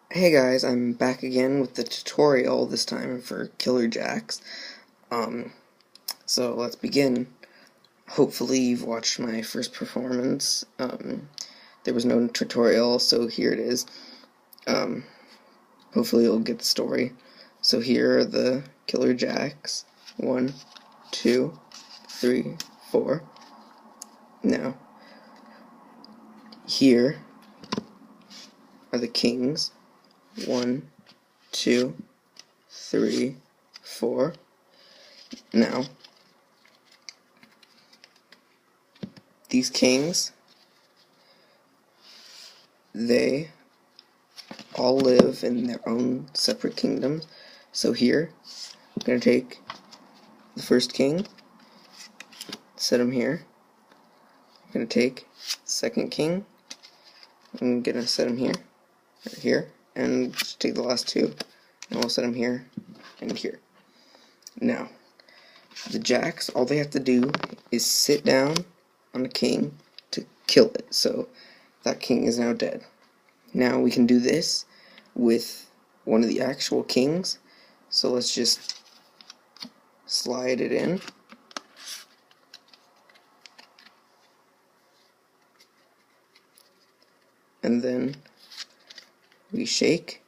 Hey guys, I'm back again with the tutorial, this time for Killer Jacks. Um, so let's begin. Hopefully you've watched my first performance. There was no tutorial, so here it is. Um, Hopefully you'll get the story. So here are the Killer Jacks. 1, 2, 3, 4. Now, here are the kings. 1, 2, 3, 4. Now, these kings, they all live in their own separate kingdoms. So here, I'm going to take the first king, set him here. I'm going to take the second king, I'm going to set him here, right here, and just take the last two, and we'll set them here and here. Now, the jacks, all they have to do is sit down on the king to kill it. So that king is now dead. Now we can do this with one of the actual kings. So let's just slide it in. And then we shake.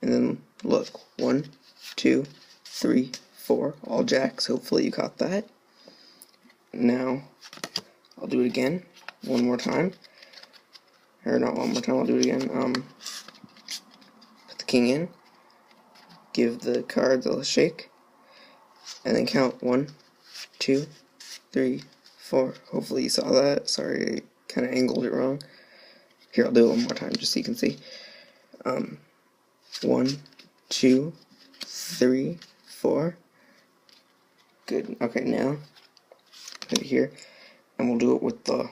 And then look, 1, 2, 3, 4, all jacks. Hopefully you caught that. Now I'll do it again, one more time. Or not one more time, I'll do it again. Put the king in, give the cards a shake, and then count 1, 2, 3, 4. Hopefully you saw that. Sorry, I kind of angled it wrong. Here, I'll do it one more time just so you can see. 1, 2, 3, 4. Good. Okay, now put it here, and we'll do it with the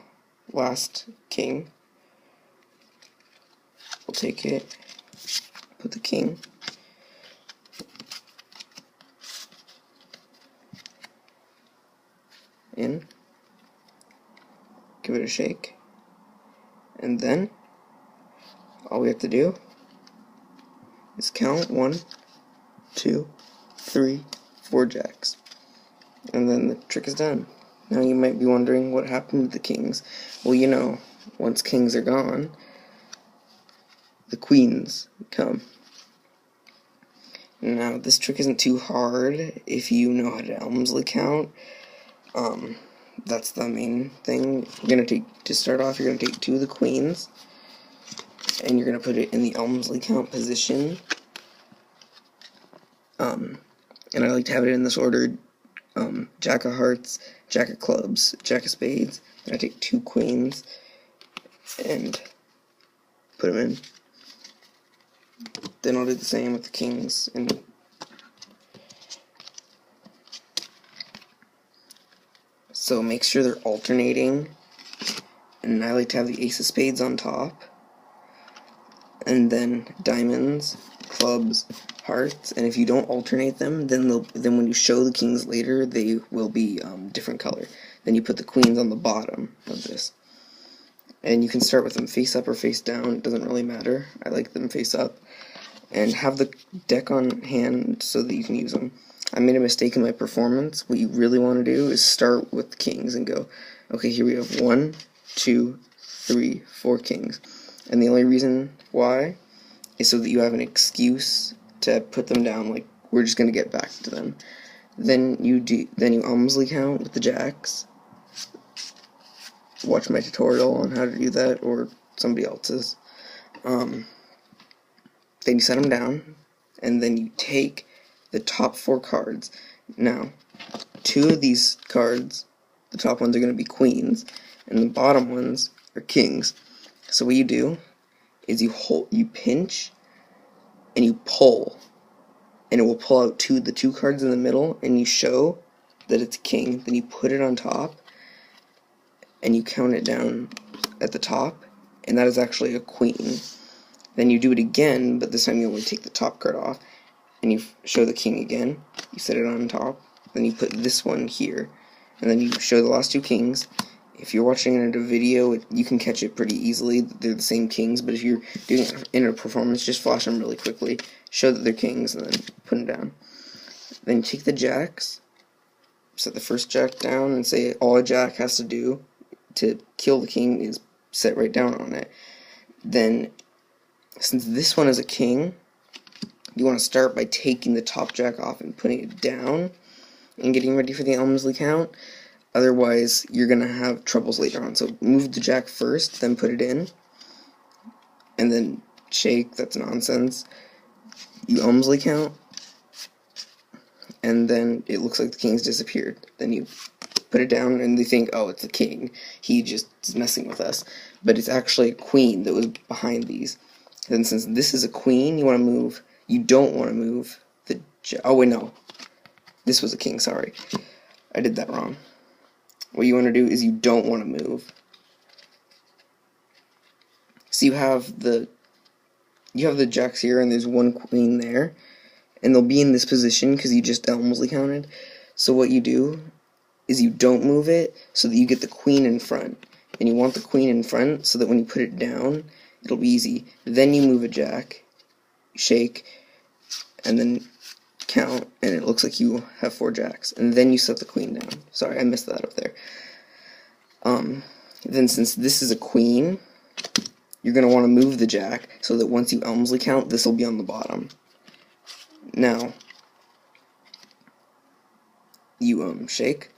last king. We'll take it, put the king, in, give it a shake, and then all we have to do is count 1, 2, 3, 4 jacks, and then the trick is done. Now you might be wondering what happened to the kings. Well, you know, once kings are gone, the queens come. Now, this trick isn't too hard if you know how to Elmsley count. That's the main thing. To start off, you're gonna take 2 of the queens, and you're gonna put it in the Elmsley count position. And I like to have it in this order: Jack of hearts, Jack of clubs, Jack of spades. And I take 2 queens and put them in. Then I'll do the same with the kings, and so make sure they're alternating. And I like to have the ace of spades on top, and then diamonds, clubs, hearts. And if you don't alternate them, then when you show the kings later, they will be different color. Then you put the queens on the bottom of this. And you can start with them face up or face down, it doesn't really matter. I like them face up. And have the deck on hand so that you can use them. I made a mistake in my performance. What you really want to do is start with the kings and go, okay, here we have 1, 2, 3, 4 kings. And the only reason why is so that you have an excuse to put them down, like, we're just going to get back to them. Then you Elmsley count with the jacks. Watch my tutorial on how to do that, or somebody else's. Then you set them down, and then you take the top 4 cards. Now, 2 of these cards, the top ones are going to be queens, and the bottom ones are kings. So what you do is you pinch, and you pull, and it will pull out the 2 cards in the middle, and you show that it's a king. Then you put it on top, and you count it down at the top, and that is actually a queen. Then you do it again, but this time you only take the top card off, and you show the king again, you set it on top, then you put this one here, and then you show the last 2 kings, if you're watching it in a video, you can catch it pretty easily. They're the same kings, but if you're doing it in a performance, just flash them really quickly, show that they're kings, and then put them down. Then take the jacks, set the first jack down, and say all a jack has to do to kill the king is set right down on it. Then, since this one is a king, you want to start by taking the top jack off and putting it down and getting ready for the Elmsley count. Otherwise, you're going to have troubles later on. So move the jack first, then put it in, and then shake. That's nonsense. You Elmsley count, and then it looks like the king's disappeared. Then you put it down, and they think, oh, it's the king. He just is messing with us. But it's actually a queen that was behind these. Then since this is a queen, you want to move. You don't want to move the oh, wait, no. This was a king, sorry. I did that wrong. What you want to do is you don't want to move. So you have the jacks here, and there's one queen there, and they'll be in this position because you just Elmsley counted. So what you do is you don't move it so that you get the queen in front. And you want the queen in front so that when you put it down, it'll be easy. Then you move a jack, shake, and then count, and it looks like you have 4 jacks. And then you set the queen down. Sorry, I missed that up there. Then since this is a queen, you're going to want to move the jack so that once you Elmsley count, this will be on the bottom. Now, you shake,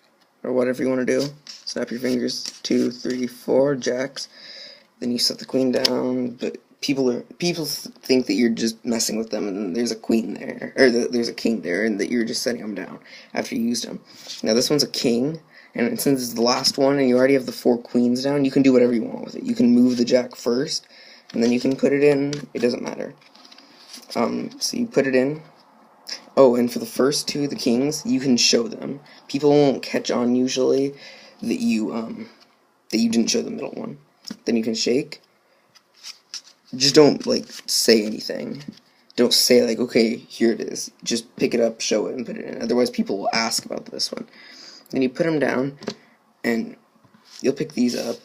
or whatever you want to do. Snap your fingers, 2, 3, 4 jacks. Then you set the queen down, but people think that you're just messing with them, and there's a queen there, or there's a king there, and that you're just setting them down after you used them. Now this one's a king, and since it's the last one, and you already have the 4 queens down, you can do whatever you want with it. You can move the jack first, and then you can put it in. It doesn't matter. So you put it in. Oh, and for the first 2, the kings, you can show them. People won't catch on usually that you didn't show the middle one. Then you can shake. Just don't, like, say anything. Don't say, like, okay, here it is. Just pick it up, show it, and put it in. Otherwise, people will ask about this one. Then you put them down, and you'll pick these up,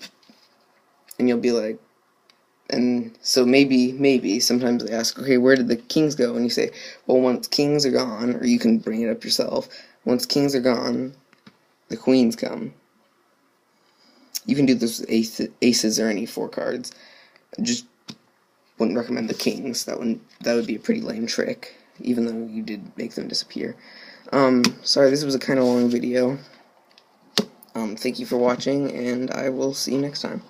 and you'll be like, and so maybe, sometimes they ask, okay, where did the kings go? And you say, well, once kings are gone, or you can bring it up yourself, once kings are gone, the queens come. You can do this with aces or any 4 cards. Just wouldn't recommend the kings. That would be a pretty lame trick, even though you did make them disappear. Sorry, this was a kind of long video. Thank you for watching, and I will see you next time.